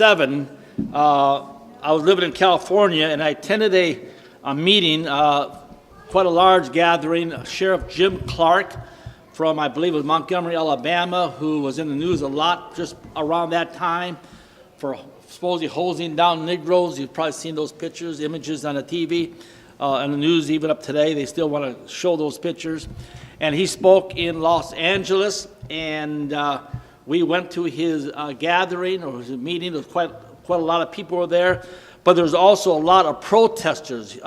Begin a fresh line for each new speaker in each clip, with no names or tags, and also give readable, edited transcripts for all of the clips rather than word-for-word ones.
1967, I was living in California, and I attended a meeting, quite a large gathering. Sheriff Jim Clark from, I believe it was Montgomery, Alabama, who was in the news a lot just around that time for supposedly hosing down Negroes. You've probably seen those pictures, images on the TV, and the news even up today. They still want to show those pictures. And he spoke in Los Angeles, and we went to his gathering or his meeting. There was quite a lot of people were there, but there was also a lot of protesters.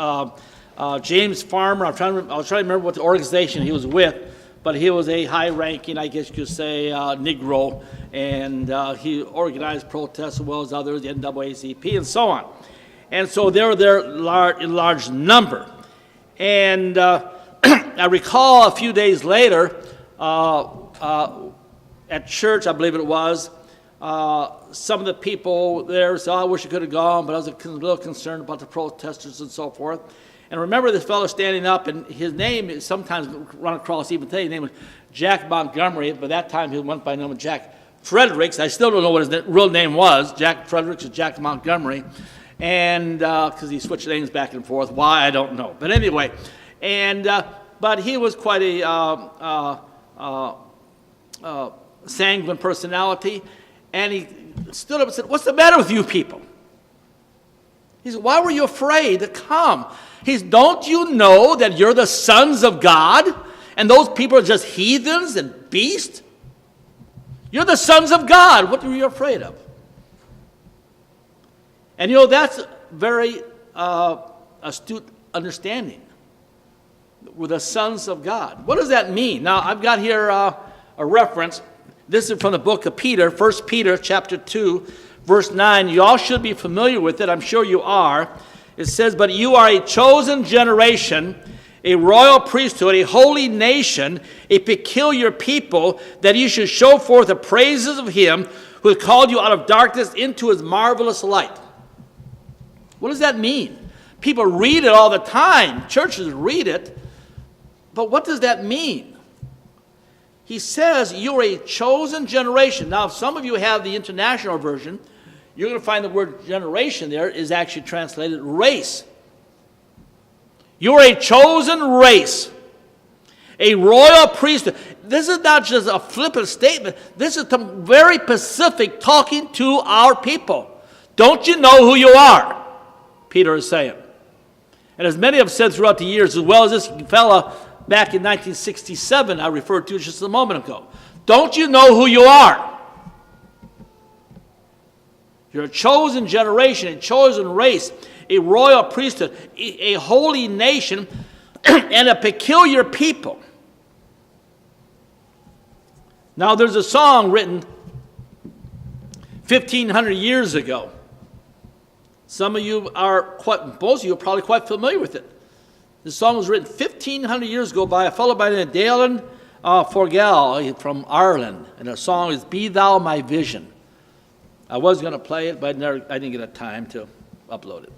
James Farmer, I was trying to remember what the organization he was with, but he was a high-ranking, I guess you could say, Negro, and he organized protests as well as others, the NAACP, and so on. And so they were there in large number. And I recall a few days later, at church, I believe it was, some of the people there said, I wish I could have gone, but I was a little concerned about the protesters and so forth. And remember this fellow standing up, and his name is sometimes run across even today. His name was Jack Montgomery. By that time, he went by the name of Jack Fredericks. I still don't know what his real name was. Jack Fredericks or Jack Montgomery. And because he switched names back and forth. Why, I don't know. But anyway, and but he was quite a sanguine personality. And he stood up and said, what's the matter with you people? He said, why were you afraid to come? He said, don't you know that you're the sons of God? And those people are just heathens and beasts? You're the sons of God. What were you afraid of? And you know, that's very astute understanding. We're the sons of God. What does that mean? Now, I've got here a reference. This is from the book of Peter, 1 Peter chapter 2, verse 9. You all should be familiar with it. I'm sure you are. It says, but you are a chosen generation, a royal priesthood, a holy nation, a peculiar people, that you should show forth the praises of him who has called you out of darkness into his marvelous light. What does that mean? People read it all the time. Churches read it. But what does that mean? He says you're a chosen generation. Now, if some of you have the international version, you're going to find the word generation there is actually translated race. You're a chosen race, a royal priesthood. This is not just a flippant statement. This is very specific, talking to our people. Don't you know who you are? Peter is saying. And as many have said throughout the years, as well as this fella back in 1967 I referred to just a moment ago. Don't you know who you are? You're a chosen generation, a chosen race, a royal priesthood, a holy nation, and a peculiar people. Now, there's a song written 1,500 years ago. Some of you most of you are probably quite familiar with it. This song was written 1,500 years ago by a fellow by the name of Dalen Forgall from Ireland. And the song is Be Thou My Vision. I was going to play it, but I didn't get a time to upload it.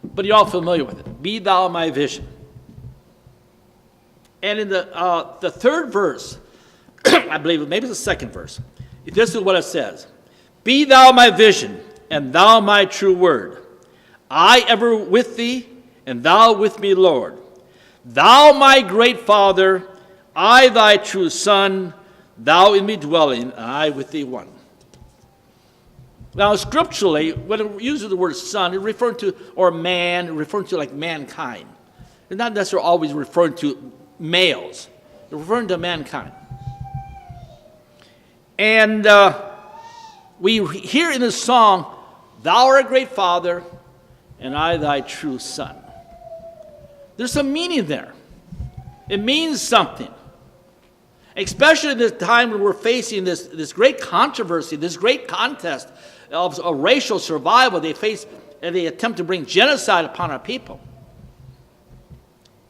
But you're all familiar with it. Be Thou My Vision. And in the third verse, I believe maybe it's the second verse, this is what it says. Be thou my vision, and thou my true word. I ever with thee, and thou with me, Lord. Thou my great Father, I thy true Son, thou in me dwelling, and I with thee one. Now, scripturally, when it uses the word son, it's referring to, or man, referring to like mankind. It's not necessarily always referring to males. It's referring to mankind. And we hear in this song, thou art a great Father, and I thy true Son. There's some meaning there. It means something. Especially in this time when we're facing this great controversy, this great contest of racial survival. They face and they attempt to bring genocide upon our people.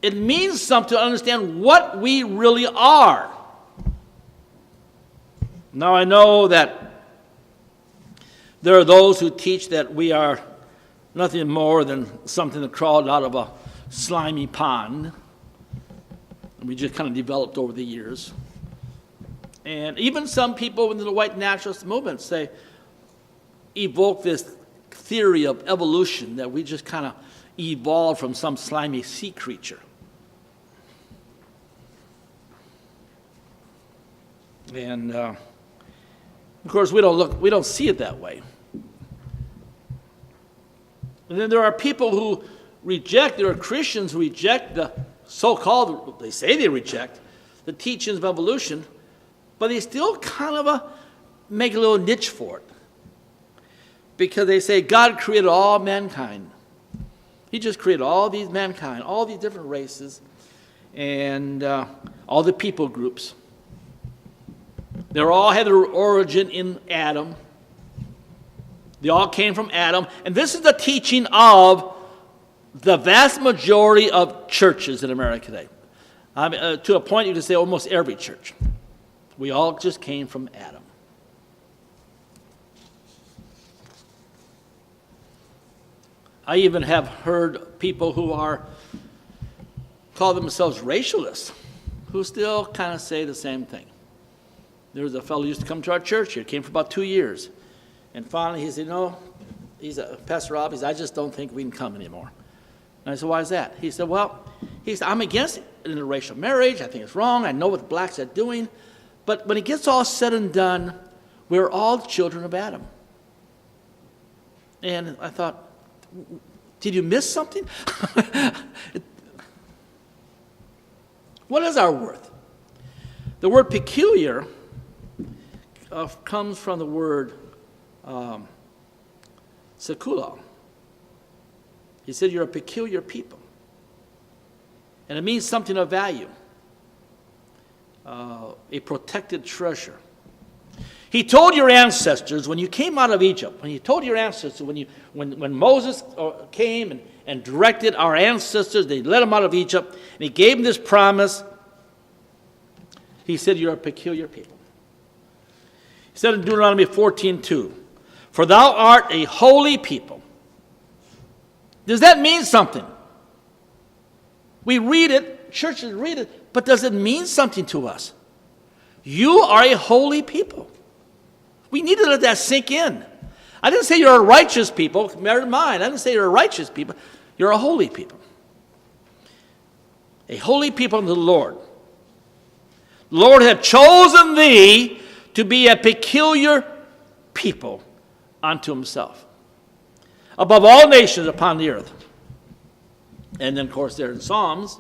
It means something to understand what we really are. Now, I know that there are those who teach that we are nothing more than something that crawled out of a slimy pond. And we just kind of developed over the years. And even some people within the white nationalist movement say, evoke this theory of evolution, that we just kind of evolved from some slimy sea creature. And of course, we don't see it that way. And then there are people who there are Christians who reject the so-called, they say they reject, the teachings of evolution, but they still kind of make a little niche for it. Because they say God created all mankind. He just created all these mankind, all these different races, and all the people groups. They all had their origin in Adam. They all came from Adam. And this is the teaching of the vast majority of churches in America today. To a point, you can say almost every church. We all just came from Adam. I even have heard people who call themselves racialists, who still kind of say the same thing. There was a fellow who used to come to our church here, came for about 2 years. And finally he said, Pastor Rob, I just don't think we can come anymore. And I said, why is that? He said, I'm against interracial marriage. I think it's wrong. I know what the blacks are doing. But when it gets all said and done, we're all children of Adam. And I thought, did you miss something? What is our worth? The word peculiar comes from the word sekulo. He said, you're a peculiar people. And it means something of value, a protected treasure. He told your ancestors when you came out of Egypt, when Moses came and directed our ancestors, they led them out of Egypt, and he gave them this promise. He said, you're a peculiar people. He said in Deuteronomy 14:2, for thou art a holy people. Does that mean something? We read it, churches read it, but does it mean something to us? You are a holy people. We need to let that sink in. I didn't say you're a righteous people. Bear in mind, I didn't say you're a righteous people. You're a holy people. A holy people unto the Lord. The Lord hath chosen thee to be a peculiar people unto himself, above all nations upon the earth. And then, of course, there in Psalms,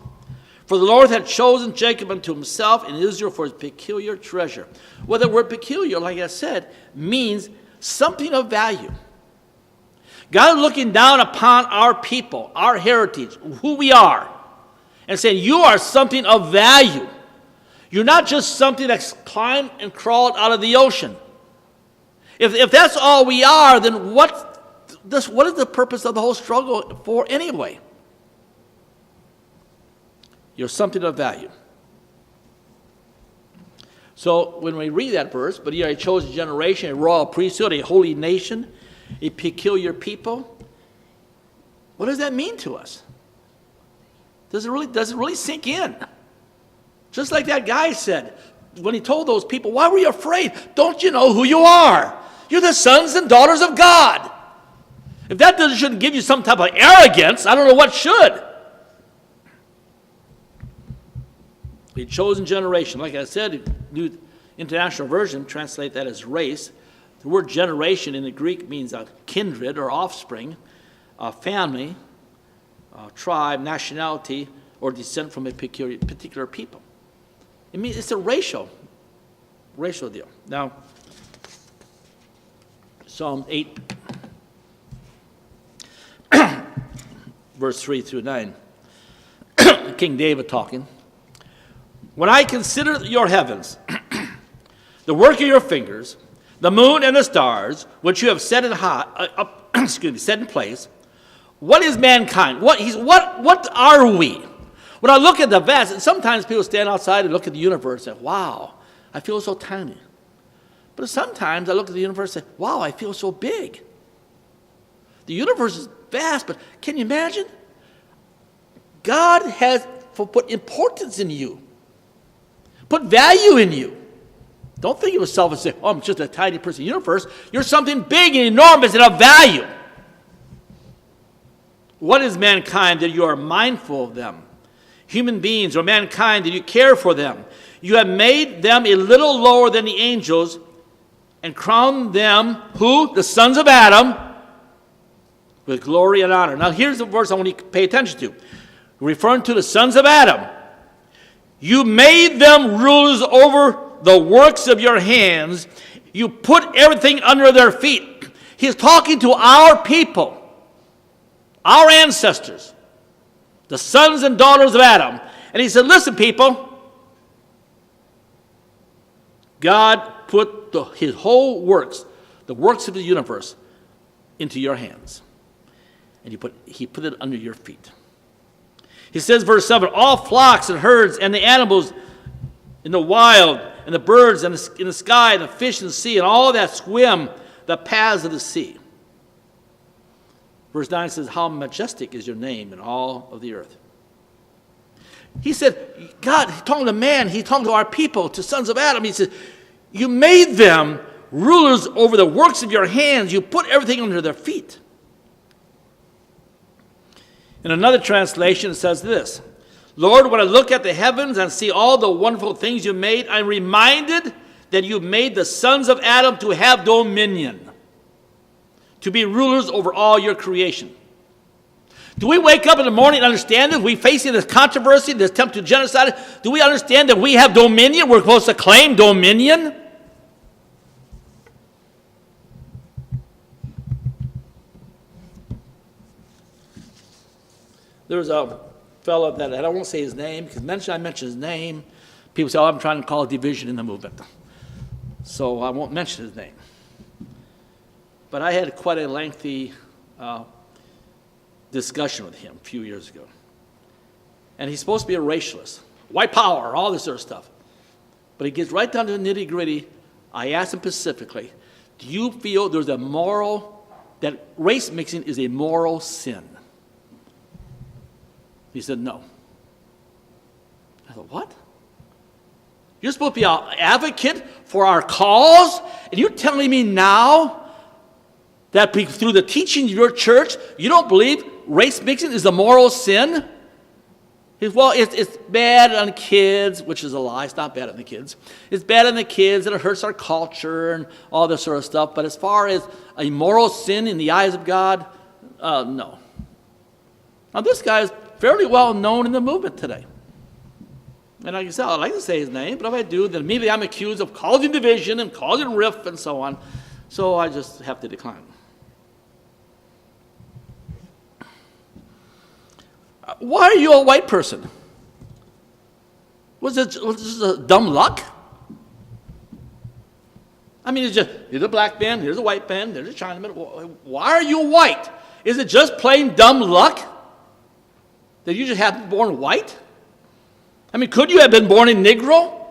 for the Lord had chosen Jacob unto himself, and Israel for his peculiar treasure. Well, the word peculiar, like I said, means something of value. God is looking down upon our people, our heritage, who we are, and saying, you are something of value. You're not just something that's climbed and crawled out of the ocean. If that's all we are, then what is the purpose of the whole struggle for anyway? You're something of value. So when we read that verse, but ye are a chosen generation, a royal priesthood, a holy nation, a peculiar people, what does that mean to us? Does it really sink in? Just like that guy said when he told those people, why were you afraid? Don't you know who you are? You're the sons and daughters of God. If that shouldn't give you some type of arrogance, I don't know what should. A chosen generation. Like I said, New International Version translate that as race. The word generation in the Greek means a kindred or offspring, a family, a tribe, nationality, or descent from a particular people. It means it's a racial deal. Now, Psalm 8, verse 3 through 9. King David talking. When I consider your heavens, the work of your fingers, the moon and the stars, which you have set in place, what is mankind? What are we? When I look at the vast, and sometimes people stand outside and look at the universe and say, wow, I feel so tiny. But sometimes I look at the universe and say, wow, I feel so big. The universe is vast, but can you imagine? God has put importance in you. Put value in you. Don't think of yourself and say, oh, I'm just a tiny person in the universe. You're something big and enormous and of value. What is mankind that you are mindful of them? Human beings or mankind that you care for them. You have made them a little lower than the angels and crowned them, who? The sons of Adam, with glory and honor. Now here's the verse I want you to pay attention to. Referring to the sons of Adam. You made them rulers over the works of your hands. You put everything under their feet. He's talking to our people, our ancestors, the sons and daughters of Adam. And he said, listen, people, God put his whole works, the works of the universe, into your hands. And he put it under your feet. He says, verse 7, all flocks and herds and the animals in the wild and the birds in the sky and the fish in the sea and all that swim the paths of the sea. Verse 9 says, how majestic is your name in all of the earth. He said, God, he's talking to man, he's talking to our people, to sons of Adam. He said, you made them rulers over the works of your hands. You put everything under their feet. In another translation, it says this, Lord, when I look at the heavens and see all the wonderful things you made, I'm reminded that you made the sons of Adam to have dominion, to be rulers over all your creation. Do we wake up in the morning and understand this? We facing this controversy, this attempt to genocide. Do we understand that we have dominion? We're supposed to claim dominion? There was a fellow that, I won't say his name, because I mention his name, people say, oh, I'm trying to cause division in the movement. So I won't mention his name. But I had quite a lengthy discussion with him a few years ago. And he's supposed to be a racialist, white power, all this sort of stuff. But he gets right down to the nitty gritty. I asked him specifically, do you feel there's a moral, that race mixing is a moral sin? He said, no. I thought, what? You're supposed to be an advocate for our cause? And you're telling me now that through the teaching of your church, you don't believe race mixing is a moral sin? He said, well, it's bad on kids, which is a lie. It's not bad on the kids. It's bad on the kids, and it hurts our culture and all this sort of stuff. But as far as a moral sin in the eyes of God, no. Now, this guy is fairly well known in the movement today. And like I said, I'd like to say his name, but if I do, then immediately I'm accused of causing division and causing rift and so on. So I just have to decline. Why are you a white person? Was this a dumb luck? I mean, it's just, here's a black man, here's a white man, there's a Chinaman. Why are you white? Is it just plain dumb luck that you just have been born white? I mean, could you have been born in Negro?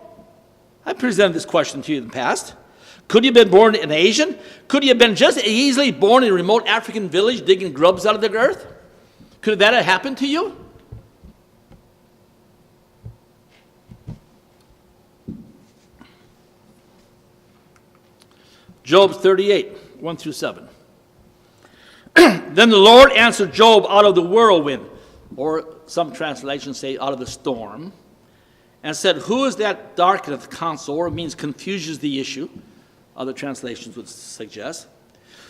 I presented this question to you in the past. Could you have been born an Asian? Could you have been just easily born in a remote African village digging grubs out of the earth? Could that have happened to you? Job 38, 1 through 7. Then the Lord answered Job out of the whirlwind, or some translations say out of the storm, and said, who is that darkeneth counsel, or it means confuses the issue, other translations would suggest.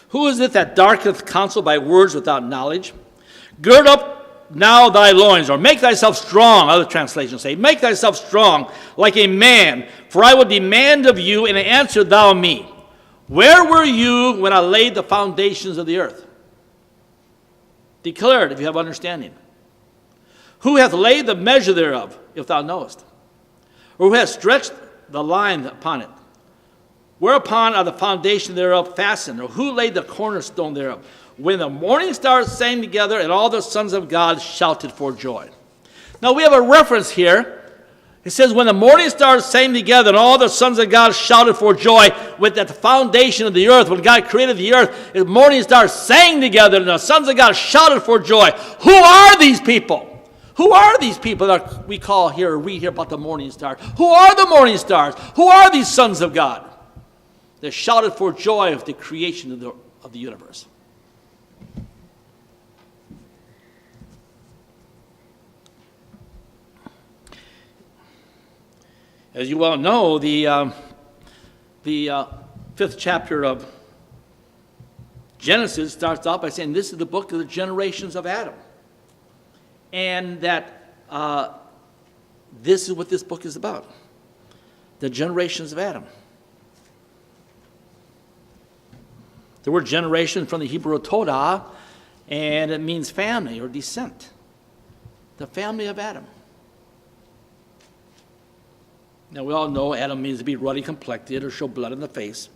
Who is it that darkeneth counsel by words without knowledge? Gird up now thy loins, or make thyself strong, other translations say, make thyself strong like a man, for I will demand of you, and answer thou me. Where were you when I laid the foundations of the earth? Declare it if you have understanding. Who hath laid the measure thereof, if thou knowest? Or who hath stretched the line upon it? Whereupon are the foundation thereof fastened? Or who laid the cornerstone thereof? When the morning stars sang together, and all the sons of God shouted for joy. Now we have a reference here. It says, when the morning stars sang together, and all the sons of God shouted for joy, with at the foundation of the earth, when God created the earth, the morning stars sang together, and the sons of God shouted for joy. Who are these people? Who are these people that we call here, or read here about the morning stars? Who are the morning stars? Who are these sons of God that shouted for joy of the creation of the universe? As you well know, the 5th chapter of Genesis starts off by saying this is the book of the generations of Adam. And that this is what this book is about. The generations of Adam. The word generation from the Hebrew todah, and it means family or descent. The family of Adam. Now we all know Adam means to be ruddy complected or show blood in the face.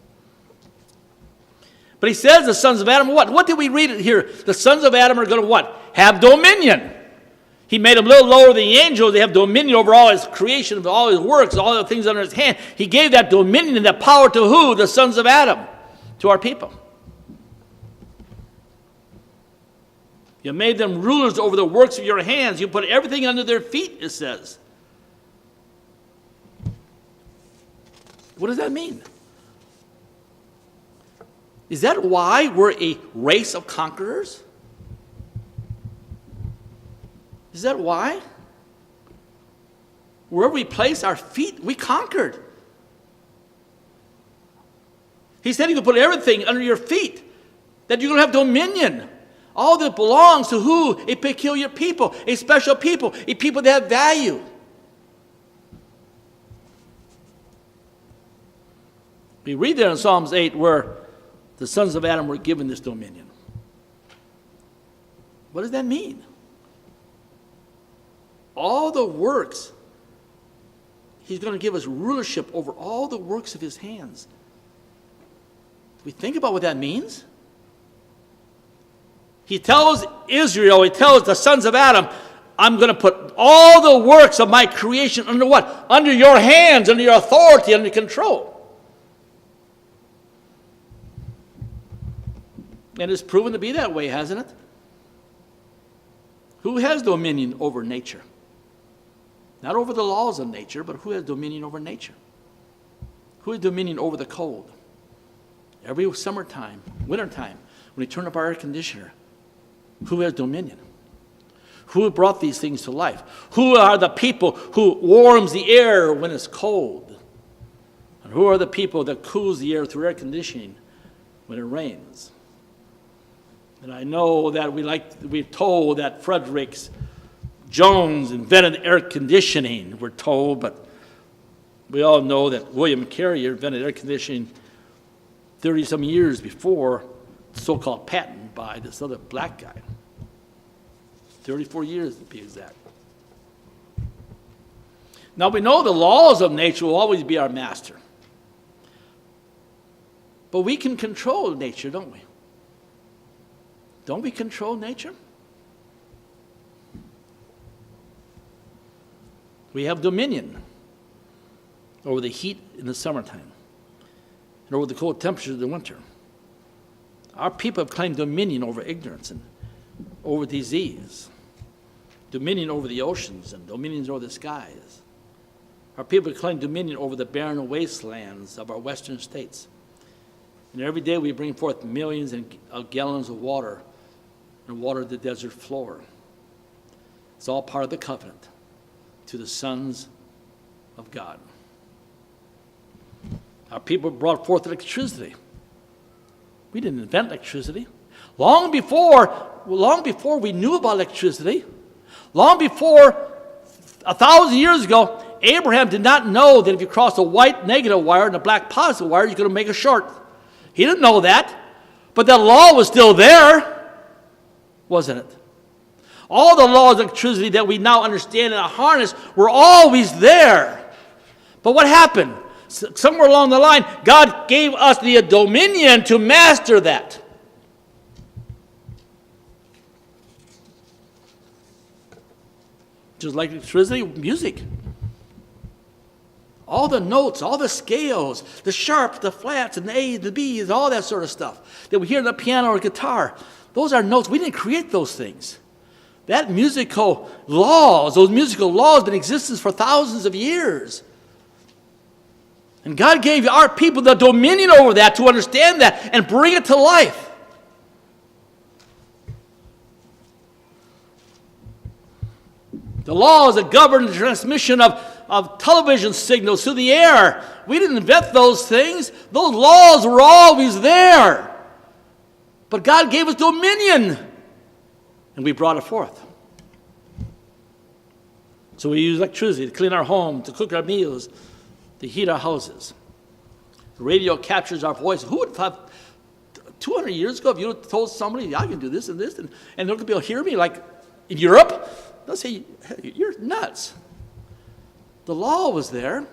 But he says the sons of Adam, what? What did we read here? The sons of Adam are going to what? Have dominion. He made them a little lower than the angels. They have dominion over all his creation, all his works, all the things under his hand. He gave that dominion and that power to who? The sons of Adam, to our people. You made them rulers over the works of your hands. You put everything under their feet, it says. What does that mean? Is that why we're a race of conquerors? Is that why? Wherever we place our feet, we conquered. He said he could put everything under your feet, that you're going to have dominion. All that belongs to who? A peculiar people, a special people, a people that have value. We read there in Psalms 8 where the sons of Adam were given this dominion. What does that mean? All the works, he's going to give us rulership over all the works of his hands. Do we think about what that means? He tells Israel, he tells the sons of Adam, I'm going to put all the works of my creation under what? Under your hands, under your authority, under control. And it's proven to be that way, hasn't it? Who has dominion over nature? Not over the laws of nature, but who has dominion over nature? Who has dominion over the cold? Every summertime, wintertime, when we turn up our air conditioner, who has dominion? Who brought these things to life? Who are the people who warms the air when it's cold? And who are the people that cools the air through air conditioning when it rains? And I know that we're told that Frederick Jones invented air conditioning, we're told, but we all know that William Carrier invented air conditioning 30-some years before the so-called patent by this other black guy. 34 years to be exact. Now we know the laws of nature will always be our master. But we can control nature, don't we? Don't we control nature? We have dominion over the heat in the summertime and over the cold temperatures of the winter. Our people have claimed dominion over ignorance and over disease, dominion over the oceans and dominion over the skies. Our people claim dominion over the barren wastelands of our western states. And every day we bring forth millions of gallons of water and water the desert floor. It's all part of the covenant to the sons of God. Our people brought forth electricity. We didn't invent electricity. Long before we knew about electricity, long before 1,000 years ago, Abraham did not know that if you crossed a white negative wire and a black positive wire, you're going to make a short. He didn't know that, but that law was still there, wasn't it? All the laws of electricity that we now understand and harness were always there. But what happened? Somewhere along the line, God gave us the dominion to master that. Just like electricity, music. All the notes, all the scales, the sharps, the flats, and the A's, the B's, all that sort of stuff that we hear on the piano or guitar. Those are notes. We didn't create those things. That musical laws, those musical laws have been in existence for thousands of years. And God gave our people the dominion over that to understand that and bring it to life. The laws that govern the transmission of television signals through the air, we didn't invent those things. Those laws were always there. But God gave us dominion, and we brought it forth. So we use electricity to clean our home, to cook our meals, to heat our houses. The radio captures our voice. Who would have thought 200 years ago, if you had told somebody, yeah, I can do this and this, and they're going to be able to hear me, like in Europe, they'll say, hey, you're nuts. The law was there.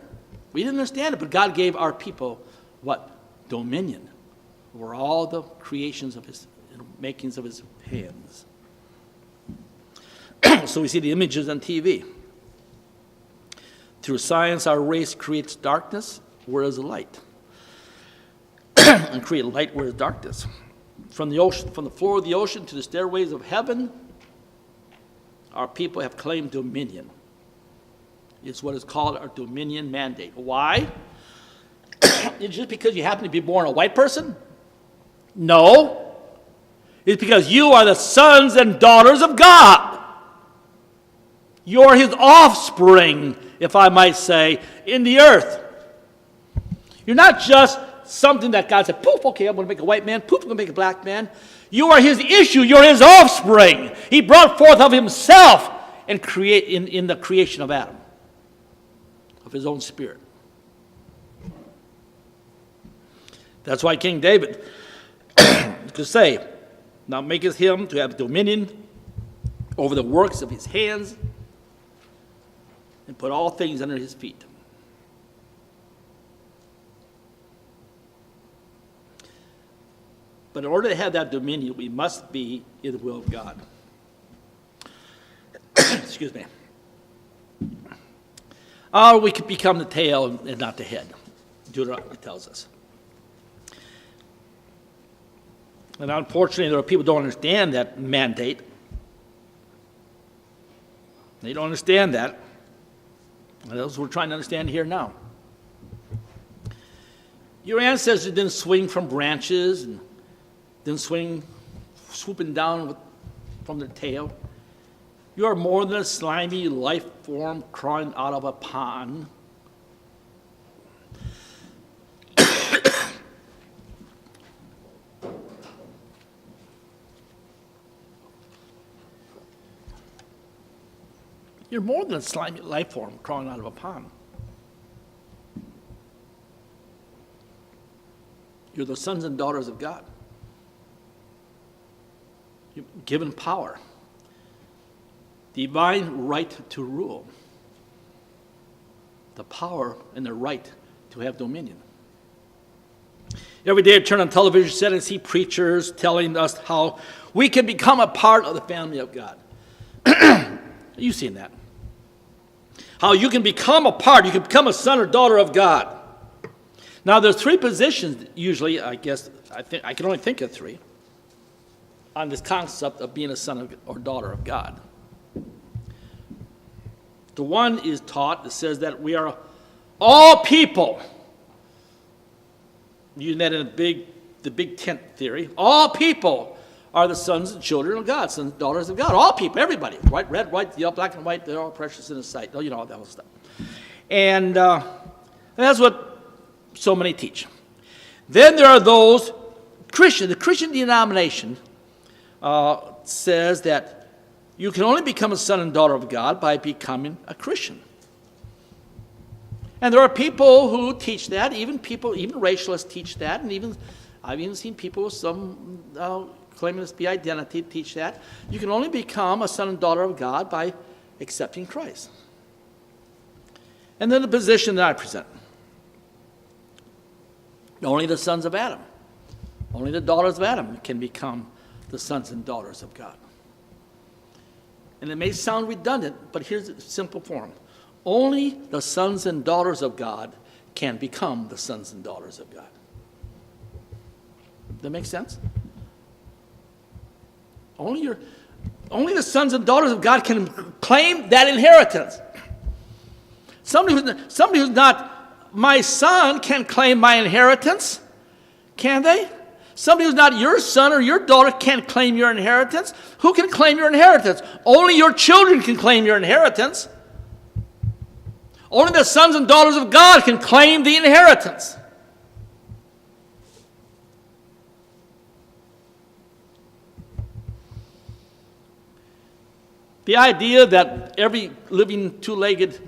We didn't understand it, but God gave our people what? Dominion over all the creations of his, makings of his hands. So we see the images on TV. Through science, our race creates darkness, whereas light. And create light, whereas darkness. From the ocean, from the floor of the ocean to the stairways of heaven, our people have claimed dominion. It's what is called our dominion mandate. Why? It's just because you happen to be born a white person? No. It's because you are the sons and daughters of God. You're his offspring, if I might say, in the earth. You're not just something that God said, poof, okay, I'm going to make a white man, poof, I'm going to make a black man. You are his issue. You're his offspring. He brought forth of himself and create in the creation of Adam, of his own spirit. That's why King David could say, now maketh him to have dominion over the works of his hands and put all things under his feet. But in order to have that dominion, we must be in the will of God. Excuse me. Or we could become the tail and not the head. Deuteronomy tells us. And unfortunately, there are people who don't understand that mandate. They don't understand that. And that's what we're trying to understand here now. Your ancestors didn't swing from branches and didn't swooping down from their tail. You are more than a slimy life form crawling out of a pond. You're more than a slimy life form crawling out of a pond. You're the sons and daughters of God. You're given power, divine right to rule, the power and the right to have dominion. Every day I turn on television set and see preachers telling us how we can become a part of the family of God. You've seen that. How you can become a part, you can become a son or daughter of God. Now there's three positions usually, I guess, I can only think of three, on this concept of being a son or daughter of God. The one is taught that says that we are all people, using that in the big tent theory, all people are the sons and children of God, sons and daughters of God. All people, everybody, white, red, white, yellow, black and white, they're all precious in his sight. You know, all that whole stuff. And that's what so many teach. Then there are those Christians. The Christian denomination says that you can only become a son and daughter of God by becoming a Christian. And there are people who teach that, even racialists teach that, and I've even seen people with some claiming to be identity teach that. You can only become a son and daughter of God by accepting Christ. And then the position that I present. Only the sons of Adam, only the daughters of Adam can become the sons and daughters of God. And it may sound redundant, but here's the simple form. Only the sons and daughters of God can become the sons and daughters of God. Does that make sense? Only Only the sons and daughters of God can claim that inheritance. Somebody who's not my son can claim my inheritance, can they? Somebody who's not your son or your daughter can't claim your inheritance. Who can claim your inheritance? Only your children can claim your inheritance. Only the sons and daughters of God can claim the inheritance. The idea that every living two-legged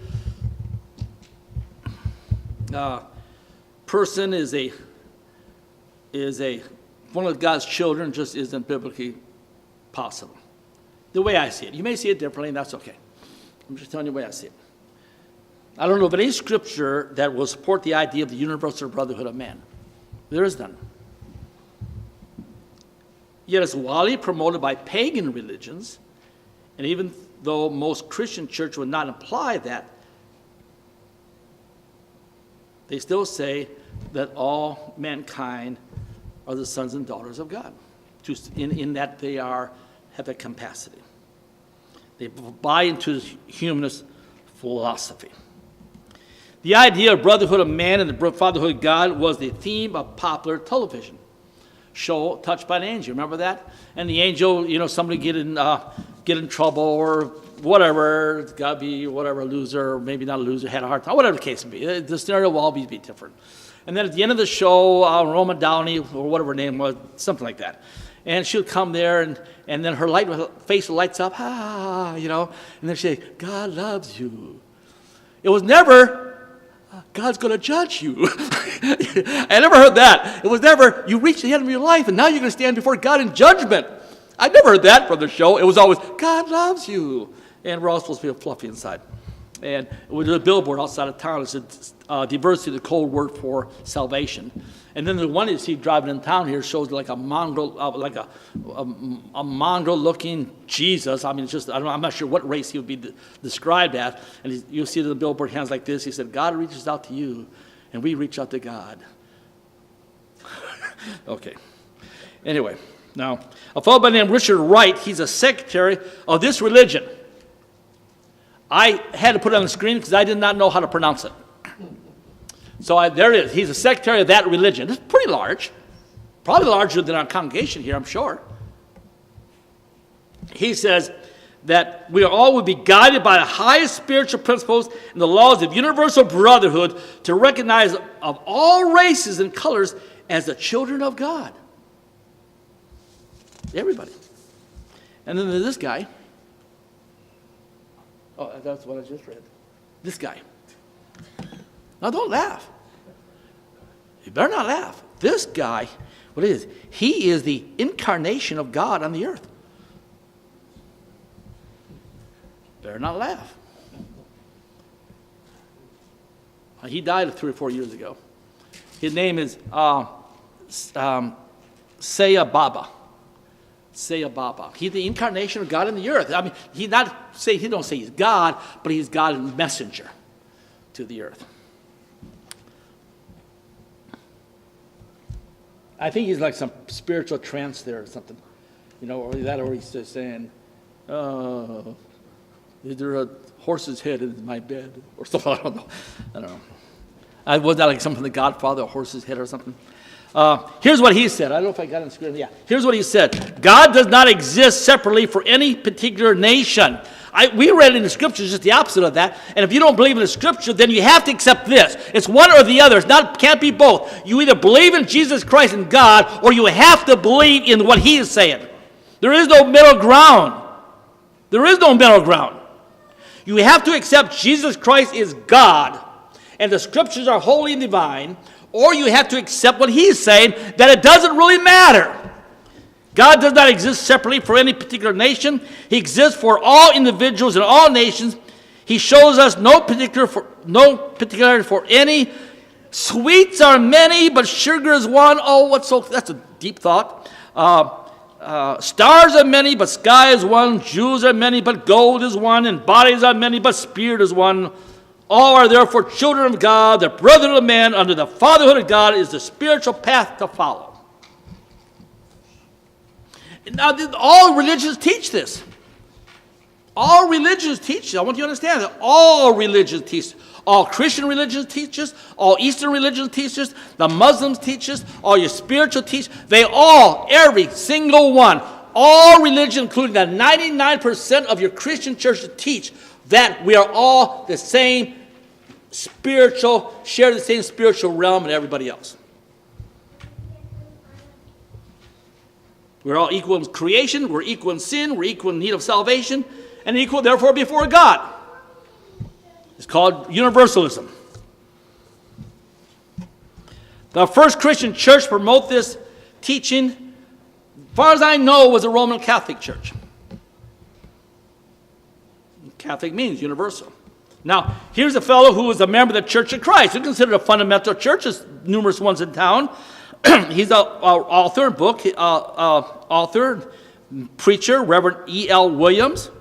person is one of God's children just isn't biblically possible. The way I see it. You may see it differently, and that's okay. I'm just telling you the way I see it. I don't know of any scripture that will support the idea of the universal brotherhood of man. There is none. Yet it's widely promoted by pagan religions, and even though most Christian church would not imply that, they still say that all mankind are the sons and daughters of God, in that they have that capacity. They buy into humanist philosophy. The idea of brotherhood of man and the fatherhood of God was the theme of popular television show, Touched by an Angel. Remember that? And the angel, somebody get in trouble or whatever. It's got to be whatever, loser, or maybe not a loser, had a hard time, whatever the case may be. The scenario will always be different. And then at the end of the show, Roma Downey, or whatever her name was, something like that. And she'll come there, and then her face lights up, and then she'll say, God loves you. It was never, God's going to judge you. I never heard that. It was never, you reached the end of your life, and now you're going to stand before God in judgment. I never heard that from the show. It was always, God loves you. And we're all supposed to be fluffy inside. And with a billboard outside of town, it said, diversity, the code word for salvation. And then the one you see driving in town here shows like a mongrel, a mongrel-looking Jesus. I mean, it's just, I'm not sure what race he would be described as. And you'll see the billboard hands like this. He said, God reaches out to you, and we reach out to God. Okay. Anyway, now, a fellow by the name of Richard Wright, he's a secretary of this religion. I had to put it on the screen because I did not know how to pronounce it. So there it is. He's a secretary of that religion. It's pretty large. Probably larger than our congregation here, I'm sure. He says that we all would be guided by the highest spiritual principles and the laws of universal brotherhood to recognize of all races and colors as the children of God. Everybody. And then there's this guy. Oh, that's what I just read. This guy. Now, don't laugh. You better not laugh. This guy, what it is, he is the incarnation of God on the earth. Better not laugh. He died 3 or 4 years ago. His name is Sai Baba. Sai Baba. He's the incarnation of God in the earth. I mean, he don't say he's God, but he's God's messenger to the earth. I think he's like some spiritual trance there or something. Or he's just saying, is there a horse's head in my bed? Or something, I don't know. Was that like something from The Godfather, a horse's head or something? Here's what he said. I don't know if I got it on the screen. Yeah. Here's what he said. God does not exist separately for any particular nation. We read in the scriptures just the opposite of that. And if you don't believe in the scripture, then you have to accept this. It's one or the other. Can't be both. You either believe in Jesus Christ and God, or you have to believe in what he is saying. There is no middle ground. There is no middle ground. You have to accept Jesus Christ is God, and the scriptures are holy and divine, or you have to accept what he's saying, that it doesn't really matter. God does not exist separately for any particular nation. He exists for all individuals in all nations. He shows us no particularity for any. Sweets are many, but sugar is one. Oh, that's a deep thought. Stars are many, but sky is one. Jews are many, but gold is one. And bodies are many, but spirit is one. All are therefore children of God. The brethren of man under the fatherhood of God is the spiritual path to follow. Now, all religions teach this. All religions teach, I want you to understand that all religions teach, all Christian religions teach us, all Eastern religions teach us, the Muslims teach us, all your spiritual teach, they all, every single one, all religion, including the 99% of your Christian churches teach that we are all the same spiritual, share the same spiritual realm as everybody else. We're all equal in creation, we're equal in sin, we're equal in need of salvation, and equal, therefore, before God. It's called universalism. The first Christian church to promote this teaching, as far as I know, was a Roman Catholic church. Catholic means universal. Now, here's a fellow who was a member of the Church of Christ. Who's considered a fundamental church. There's numerous ones in town. He's an author, preacher, Reverend E.L. Williams,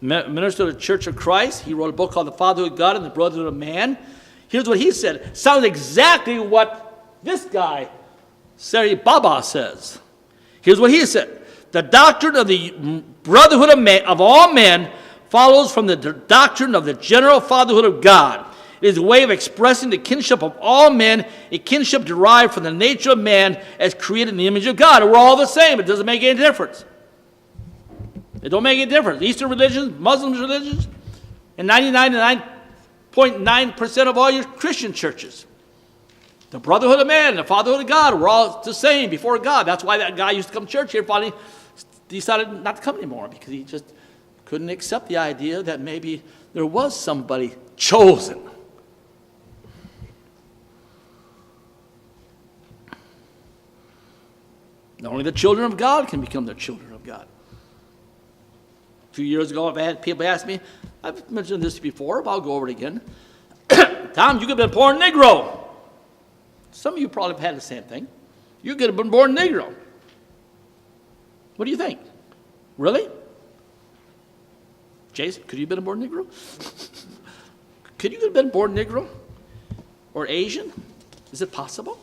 minister of the Church of Christ. He wrote a book called The Fatherhood of God and the Brotherhood of Man. Here's what he said. Sounds exactly what this guy, Sari Baba, says. Here's what he said. The doctrine of the brotherhood of all men follows from the doctrine of the general fatherhood of God. It is a way of expressing the kinship of all men, a kinship derived from the nature of man as created in the image of God. And we're all the same. It doesn't make any difference. It don't make any difference. Eastern religions, Muslim religions, and 99.9% of all your Christian churches. The brotherhood of man, the fatherhood of God, we're all the same before God. That's why that guy used to come to church here, finally decided not to come anymore, because he just couldn't accept the idea that maybe there was somebody chosen. Only the children of God can become the children of God. A few years ago, I've had people ask me, I've mentioned this before, but I'll go over it again. Tom, you could have been born Negro. Some of you probably have had the same thing. You could have been born Negro. What do you think? Really? Jason, could you have been born Negro? Could you have been born Negro? Or Asian? Is it possible?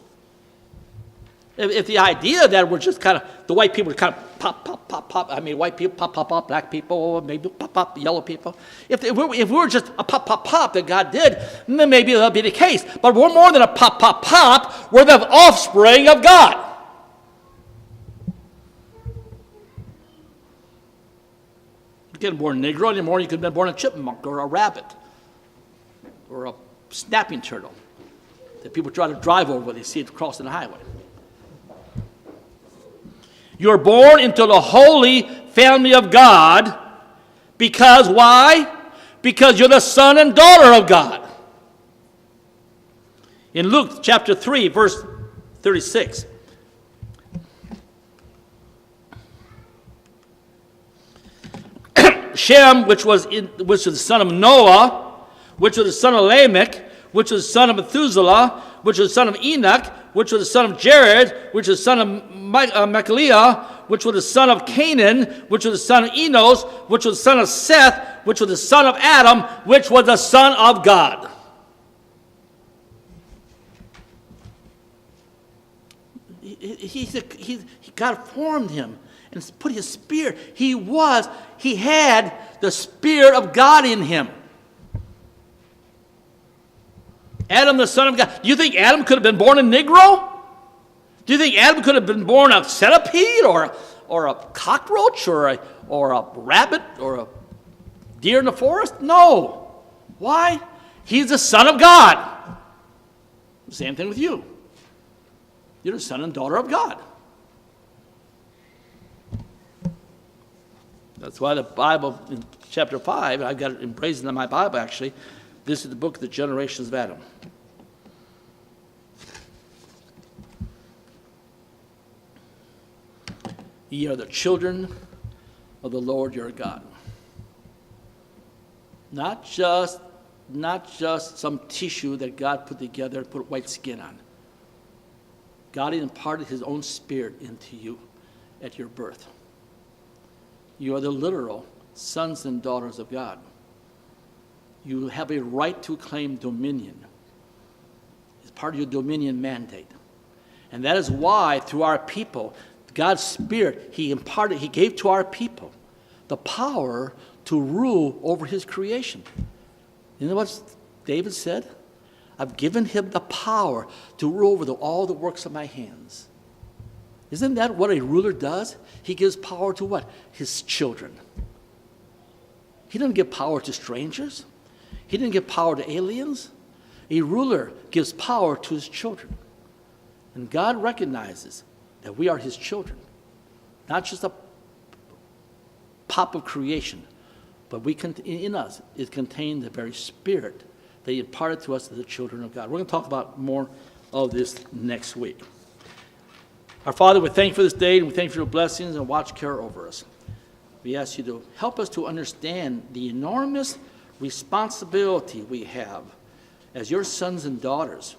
If the idea that we're just kind of, the white people are kind of pop, pop, pop, pop, I mean, white people, pop, pop, pop, black people, maybe pop, pop, yellow people. If we were just a pop, pop, pop that God did, then maybe that'll be the case. But we're more than a pop, pop, pop. We're the offspring of God. You can't be born Negro anymore. You could have been born a chipmunk or a rabbit or a snapping turtle that people try to drive over when they see it crossing the highway. You're born into the holy family of God because why? Because you're the son and daughter of God. In Luke chapter 3, verse 36. Shem, which was the son of Noah, which was the son of Lamech, which was the son of Methuselah, which was the son of Enoch, which was the son of Jared, which was the son of Machaliah, which was the son of Canaan, which was the son of Enos, which was the son of Seth, which was the son of Adam, which was the son of God. God formed him and put his spirit. He had the spirit of God in him. Adam, the son of God. Do you think Adam could have been born a Negro? Do you think Adam could have been born a centipede or a cockroach or a rabbit or a deer in the forest? No. Why? He's the son of God. Same thing with you. You're the son and daughter of God. That's why the Bible in chapter 5, I've got it emblazoned in my Bible actually, this is the book of the generations of Adam. Ye are the children of the Lord your God. Not just some tissue that God put together and put white skin on. God imparted his own spirit into you at your birth. You are the literal sons and daughters of God. You have a right to claim dominion. It's part of your dominion mandate. And that is why, through our people, God's Spirit, he gave to our people the power to rule over his creation. You know what David said? I've given him the power to rule over all the works of my hands. Isn't that what a ruler does? He gives power to what? His children. He doesn't give power to strangers. He didn't give power to aliens. A ruler gives power to his children. And God recognizes that we are his children. Not just a pop of creation, but in us is contained the very spirit that he imparted to us as the children of God. We're going to talk about more of this next week. Our Father, we thank you for this day, and we thank you for your blessings and watch care over us. We ask you to help us to understand the enormous responsibility we have as your sons and daughters.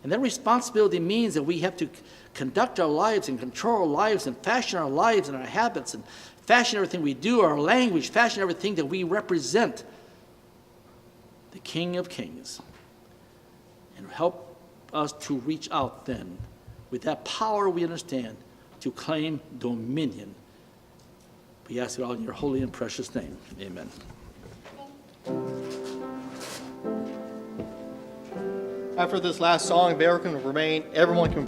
And that responsibility means that we have to conduct our lives and control our lives and fashion our lives and our habits and fashion everything we do, our language, fashion everything that we represent the King of Kings. And help us to reach out then with that power we understand to claim dominion. We ask it all in your holy and precious name. Amen.
After this last song, everyone can